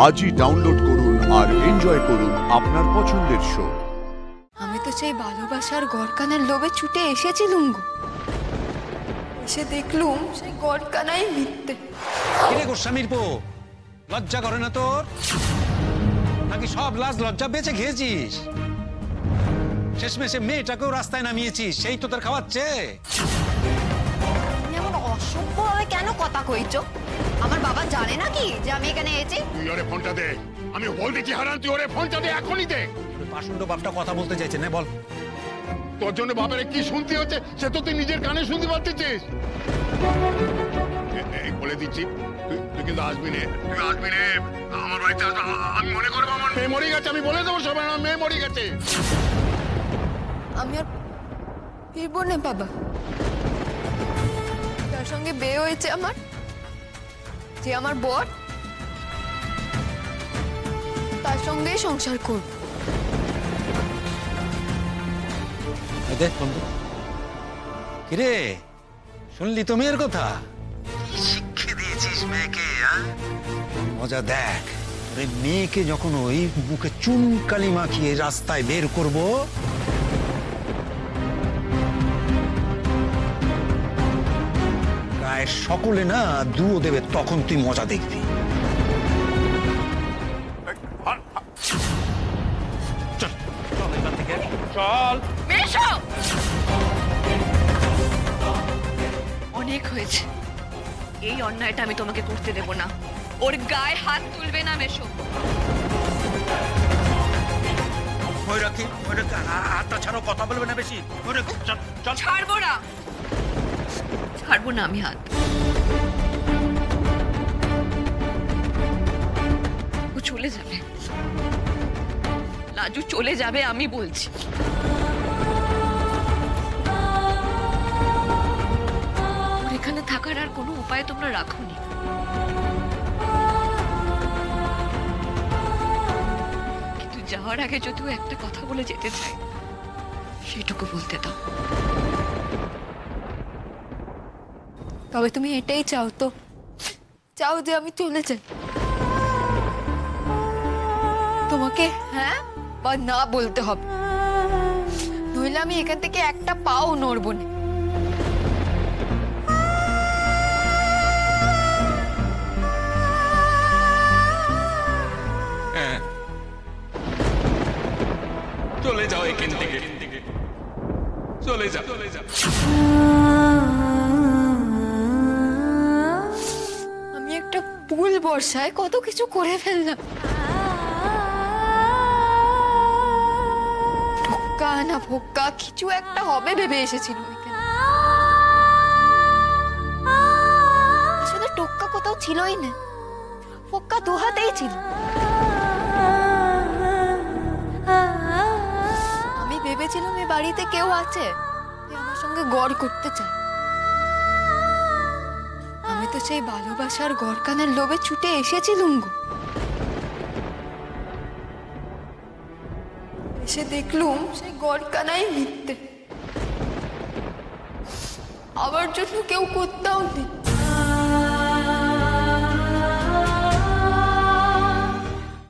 আজই ডাউনলোড করুন আর এনজয় করুন আপনার পছন্দের শো। আমি তো সেই ভালোবাসার গড়কানার লোভে ছুটে এসেছিলুম গো, এসে দেখলুম সেই গড়কানাই মিথ্যে। কিরে গোস্বামীর পো, লজ্জা করে না তোর? নাকি সব লাজ লজ্জা বেঁচে খেয়েছিস? শেষমেশে মেয়েটাকেও রাস্তায় নামিয়েছিস, সেই তো তোর খাওয়াচ্ছে। এমন অসভ্যভাবে কেন কথা কইছো? আমার বাবা জানে নাকি যে আমি এখানে এসেছি? তুই ওরে ফোনটা দে, আমি বলতেছি হারান, তুই ওরে ফোনটা দে, এখনই দে। পাষণ্ড বাপটা কথা বলতে চাইছে না, বল। তোর জন্য বাপের কি শুনতে হচ্ছে সে তো তুই নিজের কানে শুনতে পারতেছিস। বলে দিচ্ছি, তুই কিন্তু আসবি নে, তুই আসবি নে আমার বাড়িতে। আমি মনে করবো আমার মেয়ে মরে গেছে, আমি বলে দেবো সবাই আমার মেয়ে মরে গেছে। আমি আর ফিরবো না বাবা। তার সঙ্গে বিয়ে হয়েছে আমার, যে আমার বর, তার সঙ্গে সংসার করব। কিরে, শুনলি তো মেয়ের কথা? শিক্ষা দিয়েছিস মেয়েকে? মজা দেখ, ওই মেয়েকে যখন ওই বুকে চুন কালি মাখিয়ে রাস্তায় বের করব, গায়ের সকলে না দুও দেবে, তখন তুই মজা দেখবি। চল চল এখান থেকে, চল। অনেক হয়েছে, এই অন্যায়টা আমি তোমাকে করতে দেব না। ওর গায়ে হাত তুলবে না মেশো। হাতটা ছাড়ো, কথা বলবে না বেশি। ছাড়বো না, ছাড়বো না আমি হাত। ও চলে যাবে, লাজু চলে যাবে, আমি বলছি। ওর এখানে থাকার আর কোনো উপায় তোমরা রাখোনি। কিন্তু যাওয়ার আগে যদি ও একটা কথা বলে যেতে চায়, সেটুকু বলতে দাও। তবে তুমি এটাই চাও তো, চাও যে আমি চলে যাই? তোমাকে হ্যাঁ বা না বলতে হবে, নইলে আমি এখান থেকে একটা পাও নড়বো না। চলে যাও এখান থেকে, চলে যাও, চলে যাও। আমি একটা ভুল বর্ষায় কত কিছু করে ফেললাম। ঠোক্কা না ফোক্কা কিছু একটা হবে ভেবে এসেছিল এখানে। আসলে টোক্কা কোথাও ছিলই না, ফোক্কা দু হাতেই ছিল। আমি ভেবেছিলাম এই বাড়িতে কেউ আছে যে আমার সঙ্গে গড় করতে চায়। আমি তো সেই ভালোবাসার গড়কানার লোভে ছুটে এসেছিলুম গো, এসে দেখলুম সেই গড়কানাই মিথ্যে। আমার জন্য কেউ কোথাও নেই।